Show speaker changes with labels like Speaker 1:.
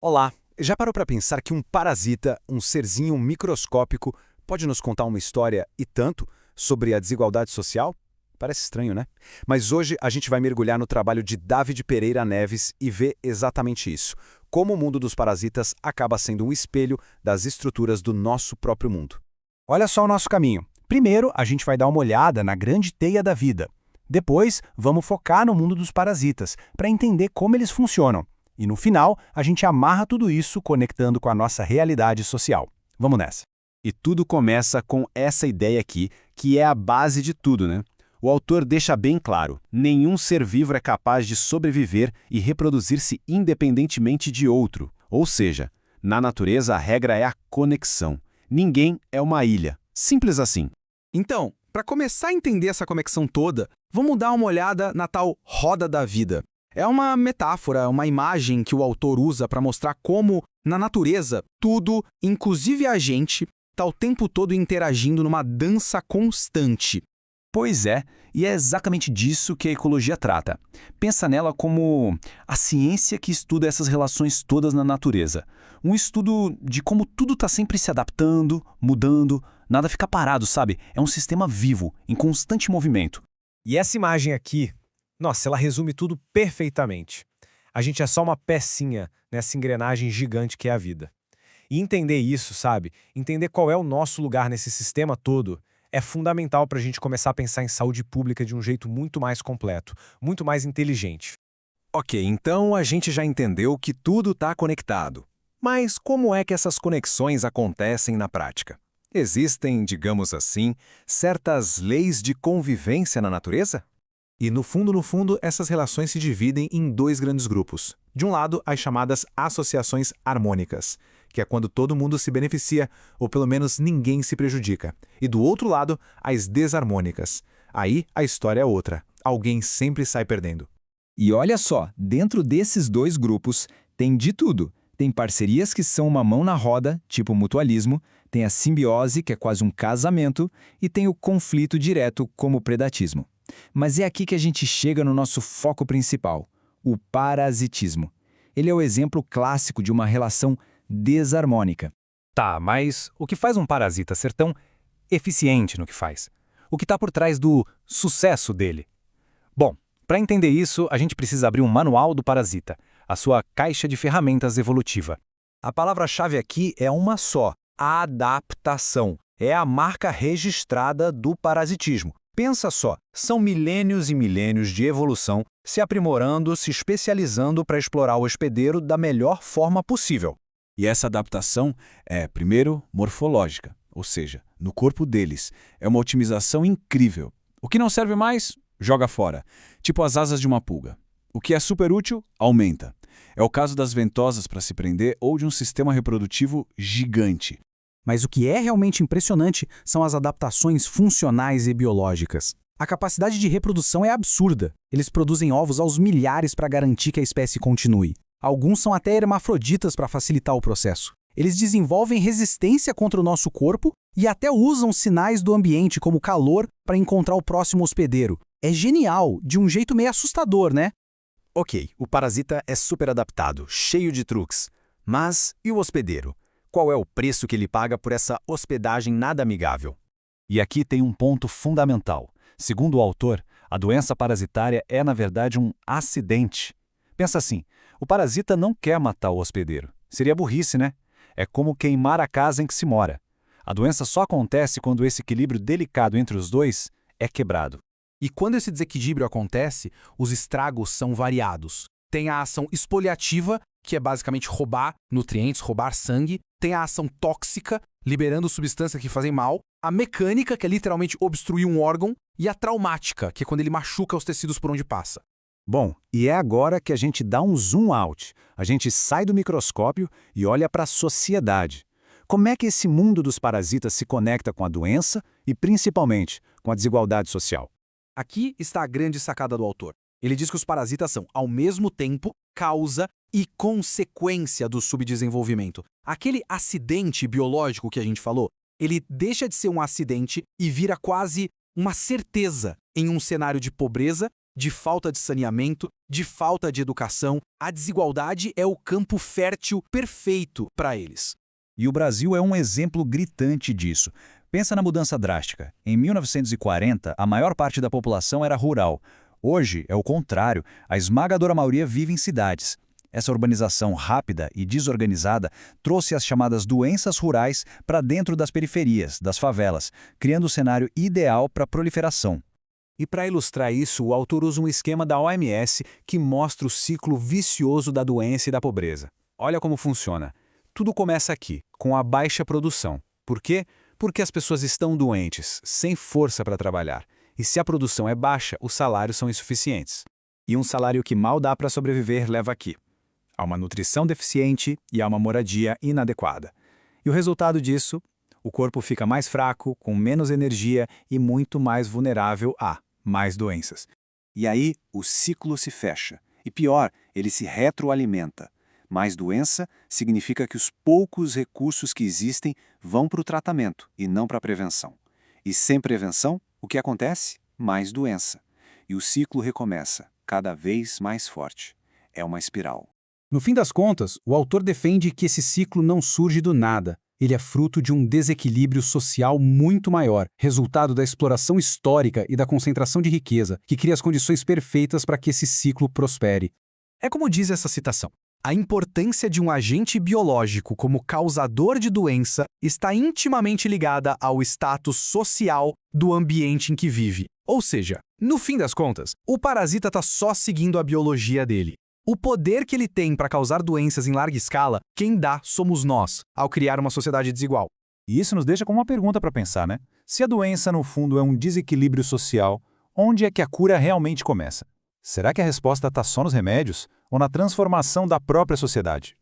Speaker 1: Olá, já parou para pensar que um parasita, um serzinho microscópico, pode nos contar uma história e tanto sobre a desigualdade social? Parece estranho, né? Mas hoje a gente vai mergulhar no trabalho de David Pereira Neves e ver exatamente isso. Como o mundo dos parasitas acaba sendo um espelho das estruturas do nosso próprio mundo.
Speaker 2: Olha só o nosso caminho. Primeiro, a gente vai dar uma olhada na grande teia da vida. Depois, vamos focar no mundo dos parasitas, para entender como eles funcionam. E no final, a gente amarra tudo isso conectando com a nossa realidade social. Vamos nessa.
Speaker 3: E tudo começa com essa ideia aqui, que é a base de tudo, né? O autor deixa bem claro, nenhum ser vivo é capaz de sobreviver e reproduzir-se independentemente de outro. Ou seja, na natureza a regra é a conexão. Ninguém é uma ilha. Simples assim.
Speaker 4: Então, para começar a entender essa conexão toda, vamos dar uma olhada na tal roda da vida. É uma metáfora, uma imagem que o autor usa para mostrar como, na natureza, tudo, inclusive a gente, está o tempo todo interagindo numa dança constante.
Speaker 2: Pois é, e é exatamente disso que a ecologia trata. Pensa nela como a ciência que estuda essas relações todas na natureza. Um estudo de como tudo está sempre se adaptando, mudando, nada fica parado, sabe? É um sistema vivo, em constante movimento.
Speaker 5: E essa imagem aqui, nossa, ela resume tudo perfeitamente. A gente é só uma pecinha nessa engrenagem gigante que é a vida. E entender isso, sabe? Entender qual é o nosso lugar nesse sistema todo é fundamental para a gente começar a pensar em saúde pública de um jeito muito mais completo, muito mais inteligente.
Speaker 1: Ok, então a gente já entendeu que tudo está conectado. Mas como é que essas conexões acontecem na prática? Existem, digamos assim, certas leis de convivência na natureza?
Speaker 6: E no fundo, essas relações se dividem em dois grandes grupos. De um lado, as chamadas associações harmônicas, que é quando todo mundo se beneficia, ou pelo menos ninguém se prejudica. E do outro lado, as desarmônicas. Aí a história é outra. Alguém sempre sai perdendo.
Speaker 7: E olha só, dentro desses dois grupos tem de tudo. Tem parcerias que são uma mão na roda, tipo mutualismo, tem a simbiose, que é quase um casamento, e tem o conflito direto, como o predatismo. Mas é aqui que a gente chega no nosso foco principal, o parasitismo. Ele é o exemplo clássico de uma relação desarmônica.
Speaker 8: Tá, mas o que faz um parasita ser tão eficiente no que faz? O que está por trás do sucesso dele? Bom, para entender isso, a gente precisa abrir um manual do parasita, a sua caixa de ferramentas evolutiva.
Speaker 2: A palavra-chave aqui é uma só, adaptação. É a marca registrada do parasitismo. Pensa só, são milênios e milênios de evolução se aprimorando, se especializando para explorar o hospedeiro da melhor forma possível.
Speaker 3: E essa adaptação é, primeiro, morfológica, ou seja, no corpo deles. É uma otimização incrível. O que não serve mais, joga fora. Tipo as asas de uma pulga. O que é super útil, aumenta. É o caso das ventosas para se prender ou de um sistema reprodutivo gigante.
Speaker 4: Mas o que é realmente impressionante são as adaptações funcionais e biológicas. A capacidade de reprodução é absurda. Eles produzem ovos aos milhares para garantir que a espécie continue. Alguns são até hermafroditas para facilitar o processo. Eles desenvolvem resistência contra o nosso corpo e até usam sinais do ambiente, como calor, para encontrar o próximo hospedeiro. É genial, de um jeito meio assustador, né?
Speaker 1: Ok, o parasita é super adaptado, cheio de truques. Mas e o hospedeiro? Qual é o preço que ele paga por essa hospedagem nada amigável?
Speaker 3: E aqui tem um ponto fundamental. Segundo o autor, a doença parasitária é, na verdade, um acidente. Pensa assim, o parasita não quer matar o hospedeiro. Seria burrice, né? É como queimar a casa em que se mora. A doença só acontece quando esse equilíbrio delicado entre os dois é quebrado.
Speaker 6: E quando esse desequilíbrio acontece, os estragos são variados. Tem a ação expoliativa, que é basicamente roubar nutrientes, roubar sangue. Tem a ação tóxica, liberando substâncias que fazem mal. A mecânica, que é literalmente obstruir um órgão. E a traumática, que é quando ele machuca os tecidos por onde passa.
Speaker 2: Bom, e é agora que a gente dá um zoom out. A gente sai do microscópio e olha para a sociedade. Como é que esse mundo dos parasitas se conecta com a doença e, principalmente, com a desigualdade social?
Speaker 4: Aqui está a grande sacada do autor. Ele diz que os parasitas são, ao mesmo tempo, causa e consequência do subdesenvolvimento. Aquele acidente biológico que a gente falou, ele deixa de ser um acidente e vira quase uma certeza em um cenário de pobreza,
Speaker 6: de falta de saneamento, de falta de educação. A desigualdade é o campo fértil perfeito para eles.
Speaker 3: E o Brasil é um exemplo gritante disso. Pensa na mudança drástica. Em 1940, a maior parte da população era rural. Hoje é o contrário, a esmagadora maioria vive em cidades. Essa urbanização rápida e desorganizada trouxe as chamadas doenças rurais para dentro das periferias, das favelas, criando o cenário ideal para a proliferação.
Speaker 1: E para ilustrar isso, o autor usa um esquema da OMS que mostra o ciclo vicioso da doença e da pobreza. Olha como funciona. Tudo começa aqui, com a baixa produção. Por quê? Porque as pessoas estão doentes, sem força para trabalhar. E se a produção é baixa, os salários são insuficientes. E um salário que mal dá para sobreviver leva aqui a uma nutrição deficiente e a uma moradia inadequada. E o resultado disso? O corpo fica mais fraco, com menos energia e muito mais vulnerável a mais doenças. E aí o ciclo se fecha. E pior, ele se retroalimenta. Mais doença significa que os poucos recursos que existem vão para o tratamento e não para a prevenção. E sem prevenção, o que acontece? Mais doença. E o ciclo recomeça, cada vez mais forte. É uma espiral.
Speaker 4: No fim das contas, o autor defende que esse ciclo não surge do nada. Ele é fruto de um desequilíbrio social muito maior, resultado da exploração histórica e da concentração de riqueza, que cria as condições perfeitas para que esse ciclo prospere.
Speaker 6: É como diz essa citação: a importância de um agente biológico como causador de doença está intimamente ligada ao status social do ambiente em que vive. Ou seja, no fim das contas, o parasita está só seguindo a biologia dele. O poder que ele tem para causar doenças em larga escala, quem dá somos nós, ao criar uma sociedade desigual.
Speaker 3: E isso nos deixa com uma pergunta para pensar, né? Se a doença, no fundo, é um desequilíbrio social, onde é que a cura realmente começa? Será que a resposta está só nos remédios ou na transformação da própria sociedade?